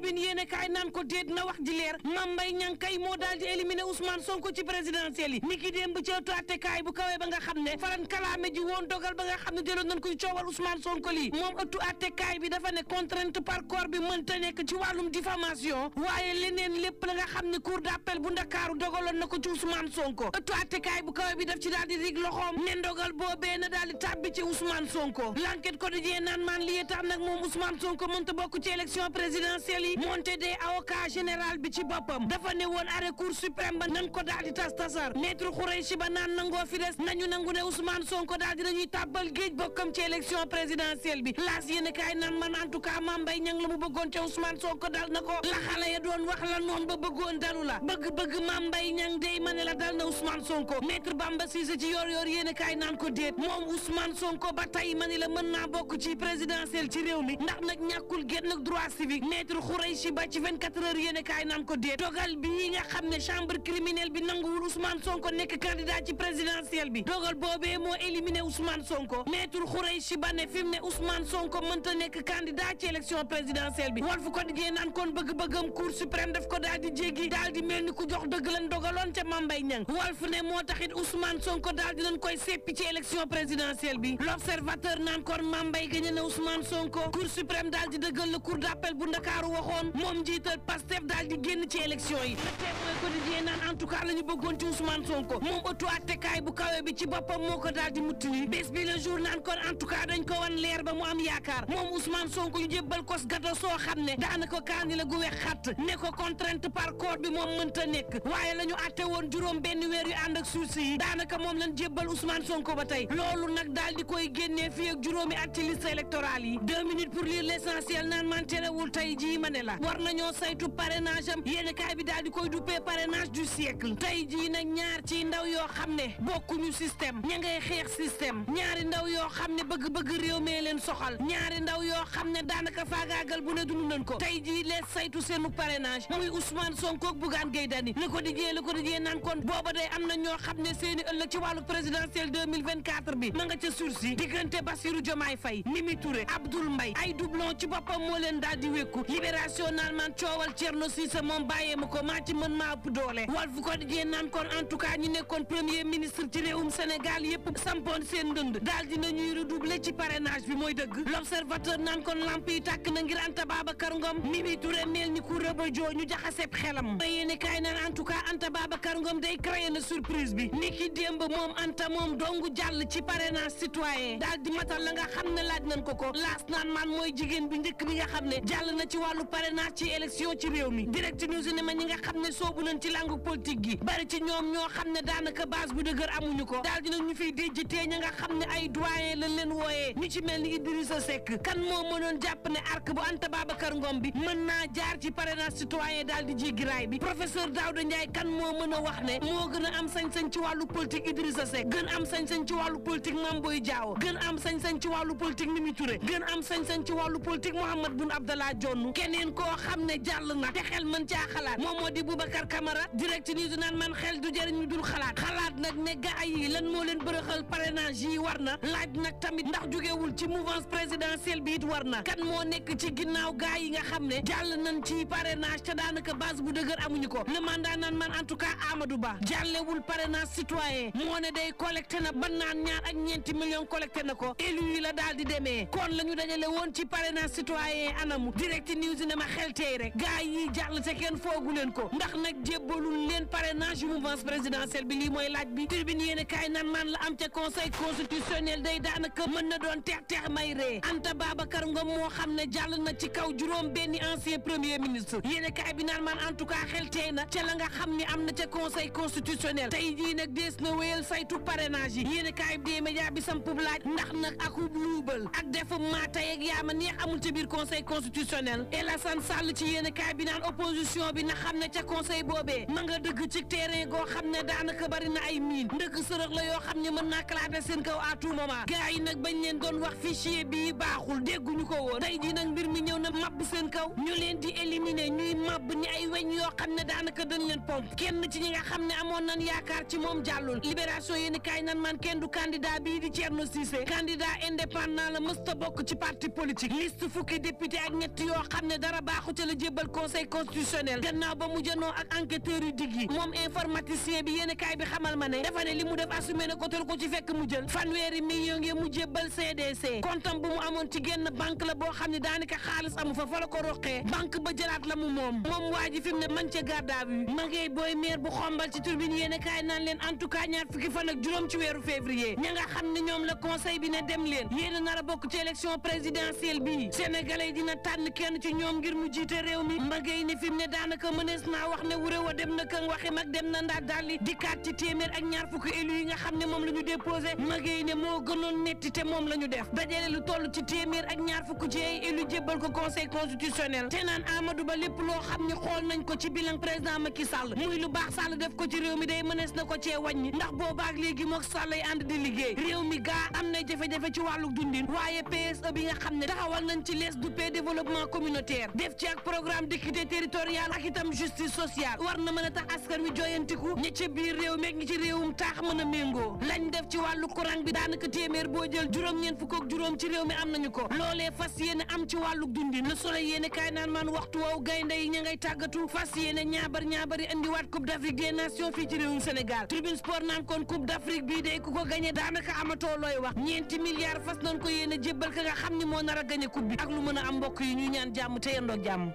tribune yéene kaay naan ko déet na wax ji leer Mame Mbaye Niang kay moo daal di éliminer Ousmane Sonko ci présidentielle yi ni ki démb ci ëttu attekaay bu kawee ba nga xam ne faran kalaame ji woon dogal ba nga xam ne jëloon nañ koy coowal Ousmane Sonko lii moom ëttu attekaay bi dafa ne contrainte par corps bi mënta nekk ci wàllum diffamation waaye leneen lépp la nga xam ne cour d'appel bu Ndakaaru dogaloon na ko ci Ousmane Sonko ëttu attekaay bu kawee bi daf ci daal di rig loxoom ne ndogal boobee na daal di tàbbi ci Ousmane Sonko l'enquête quotidien naan maan lii tax nag moom Ousmane Sonko mënta bokk ci élection présidentielle yi monte de avocat général bi ci boppam dafa ne woon arrêt cour suprême ba nan ko daal di tasar maître Khoureychi ba naan nangoo fi des nañu nangu ne Ousmane Sonko daal di nañuy tàbbal géej bokkam ci élection présidentielle bi laas yéen kaay naan man en tout cas Mame Mbaye Niang la mu bëggoon ca Ousmane Sonko dal na ko la xale ya doon wax la noonu ba bëggoon dalu la bëgg Mame Mbaye Niang day ma ne la dal na Ousmane Sonko maître Bamba Cissé ci yor yéen kaay naan ko déet moom Ousmane Sonko ba tey ma ne la mën naa bokk ci présidentielle ci réew mi ndax nag ñàkkul génn ak droit civique maître Khoureychi ba ci 24 heures yéen kaay naan ko déet dogal bii nga xam ne chambre criminelle bi nanguwul Ousmane Sonko nekk candidat ci présidentielle bi dogal boobee moo éliminé Ousmane Sonko maître Khoureychi ba ne fi mu ne Ousmane Sonko mënta nekk candidat ci élection présidentielle bi Walf Quotidien naan kon bëgg-bëggam cour suprême daf ko daal di jéggi daal di mel ni ku jox dëgg lan dogaloon ca Mame Mbaye Niang Walf ne moo taxit Ousmane Sonko daal di nañ koy seppi ci élection présidentielle bi l'observateur naan kon Mame Mbaye gagné na Ousmane Sonko cour suprême daal di dëggal la cour d'appel bu Ndakaaru waxoon moom njiital Pastef daal di génn ci élection yi le Témoin quotidien naan en tout cas la ñu bëggoon ci Ousmane Sonko moom ëttu attekaay bu kawe bi ci boppam moo ko daal di muttali bés bi le jour naan kon en tout cas dañ ko wan leer ba mu am yaakaar moom Ousmane Sonko ñu jébbal kos gato soo xam ne daanaka kaani la gu wex xatt ne ko contrainte par corps bi moom mënta nekk waaye la ñu atte woon juróom benn weer yu ànd ak suuf yi daanaka moom lañ jébbal Ousmane Sonko ba tey loolu nag daal di koy génnee fii ak juróomi at ci liste électorale yi 2 minutes pour lire l'essentiel naan man terewul tey jii ma ne la war nañoo saytu parrainage am yéen kaay bi daal di koy duppee parrainage du siècle tey jii nag ñaar ci ndaw yoo xam ne bokkuñu système ña ngay xeex système ñaari ndaw yoo xam ne bëgg-bëgg réew mee leen soxal ñaari ndaw yoo xam ne daanaka faagaagal bu ne dund nañ ko tey jii lees saytu seenu parrainage muy Ousmane Sonko ak Bougane Gueye Dany Le Quotidien naan kon booba day am na ñoo xam ne seeni ëllëg ci wàllu présidentielle 2024 bi ma nga ca sursi diggante Bassirou Diomaye Faye Mimi Touré Abdoul Mbaye ay doublon ci boppam moo leen daal di wékku libération naan man coowal Thierno Cissé moom bàyyee ma ko maa ci mën maa ëpp doole Walf Quotidien naan kon en tout cas ñi nekkoon premier ministre ci réewum Sénégal yépp sampoon seen ndënd daal dina ñuy redoubler ci parrainage bi mooy dëgg l'observateur naan kon lamp yi tàkk na ngir Anta Babacar Ngom Mimi Touré mel ni ku rëbëjoo ñu jaxaseeb xelam ba yéene kaay naan en tout cas Anta Babacar Ngom day créé na surprise bi ni ki démb moom Anta moom dongu jàll ci parrainage citoyen daal di matal la nga xam ne laaj nañ ko ko laas naan maan mooy jigéen bi njëkk bi nga xam ne jàll na ci wàllu parrainage ci élection ci réew mi direct news ne ma ñi nga xam ne soobu nañ ci langue politique gi bari ci ñoom ñoo xam ne daanaka base bu dëgër amuñu ko daal dina ñu fiy déjjatee ña nga xam ne ay doyen lañ leen wooyee ñu ci mel ni Idrissa Seck kan moo mënoon jàpp ne arc bu Anta Babacar Ngom bi mën naa jaar ci parrainage citoyen daal di jéggi raay bi professeur Daouda Ndiaye kan moo mën a wax ne moo gën a am sañ-sañ ci wàllu politique Idrissa Seck gën am sañ-sañ ci wàllu politique Mame Boye Diao gën am sañ-sañ ci wàllu politique Mimi Touré gën am sañ-sañ ci wàllu politique Mahammed Boun Abdallah Dionne keneen koo xam ne jàll na te xel mën caa xalaat moom moo di Boubacar Camara direct news naan man xel du jëriñ ñu dul xalaat nag ne gaa yi lan moo leen bërëxal parrainage yi war na laaj nag tamit ndax jógewul ci mouvance présidentielle bi it war na kan moo nekk ci ginnaaw gaa yi nga xam ne jàll nañ ci parrainage te daanaka base bu dëgër amuñu ko le mandat naan man en tout cas Amadou Ba jàllewul parrainage citoyen moo ne day collecté na ba naan ñaar ak ñeenti millions collecté na ko élu yi la daal di demee kon la ñu dajale woon ci parrainage citoyen anamu direct news ne ma xel tey rek gaa yi jàll te kenn foogu leen ko ndax nag jébbalul leen parrainage yu mouvance présidentielle bi lii mooy laaj bi tribune yéene kaay naan man la am ca conseil constitutionnel day daanaka mën na doon teex may ree Anta Babacar Ngom moo xam ne jàll na ci kaw juróom benni ancien premier ministre yéene kaay bi naan man en tout cas xel tey na ca la nga xam ni am na ca conseil constitutionnel tey jii nag dees na wéyal saytu parrainage yi yéene kaay bi dee média bi sampub laaj ndax nag akub luubal ak defum maa tey ak yaama neex amul ca biir conseil constitutionnel El Assane Sall ci yéene kaay bi naan opposition bi na xam ne ca conseil boobee ma nga dëgg ci terrain goo xam ne daanaka bari na ay miin ndëgg sërëx la yoo xam ne mën naa clater seen kaw à tout moment gars yi nag bañ leen doon wax fichier bii baaxul dégguñu ko woon tey jii nag mbir mi ñëw na mabb seen kaw ñu leen di éliminer ñuy màbb ni ay weñ yoo xam ne daanaka dañ leen pomp kenn ci ñi nga xam ne amoon nañ yaakaar ci moom jàllul libération yéeni kaay nan man kenn du candidat bii di Thierno Cissé candidat indépendant la mësta bokk ci parti politique liste fukki député ak ñett yoo xam ne dara baaxu ca la jébbal conseil constitutionnel gannaaw ba mu jënoo ak enquêteur yu dig yi moom informaticien bi yéeni kaay bi xamal ma ne dafa ne li mu def assumé na ko tel ko ci fekk mu jël fanweeri million ngi mu jébbal CDC kontam bu mu amoon ci génn banque la boo xam ne daanaka xaalis amu fa la ko roqee banque ba jëlaat la mu moom waa ji fi mu ne man ca garde à vue ma ngay booy maire bu xombal ci turbine yéene kaay naan leen en tout cas ñaar fukki fan ak juróom ci weeru février ña nga xam ne ñoom la conseil bi ne dem leen yéen a nar a bokk ci élection présidentielle bi sénégalais dina tànn kenn ci ñoom ngir mu jiite réew mi ma ngay ne fi mu ne daanaka mënees naa wax ne wuréw a dem na këng waxi mag dem na ndaat dalli dikkaat ci téeméer ak ñaar fukki élu yi nga xam ne moom la ñu déposé ma ngay ne moo gënoon netti te moom la ñu def dajale lu toll ci téeméer ak ñaar fukki ci ay élu jébbal ko conseil constitutionnel te naan Amadou Ba lépp loo xam ne xool nañ ko ci bilan président Macky Sall muy lu baax Sall def ko ci réew mi day mënees na ko cee wàññi ndax boobaak léegi mook Sall ay ànd di liggéey réew mi gaa am na jafe-jafe ci wàllu dundin waaye PSE bi nga xam ne taxawal nañ ci lees du paix développement communautaire def ci ak programme d'équité territoriale ak itam justice sociale war na mën a tax askan wi joyantiku ñi ci biir réew meeg ñi ci réewum taax mën a méngoo lañ def ci wàllu courant bi daanaka téeméer boo jël juróom-ñeent fukk ak juróom ci réew mi am nañu ko loolee fas yéene am ci wàllu dundin Le Soleil yéene kaay naan maan waxtu woow gaynde yi ña ngay tàggatu fas yéene ñaabari indiwaat coupe d'Afrique des nations fii ci réewum Sénégal Tribune Sport naan kon coupe d'Afrique bii day ku ko gagné daanaka amatoo looy wax ñeenti milliards fas nañ ko yéene jébbal ka nga xam ni moo nar a gagné coupe bi ak lu mën a am mbokk yi ñu ñaan jàmm te yendoo jàmm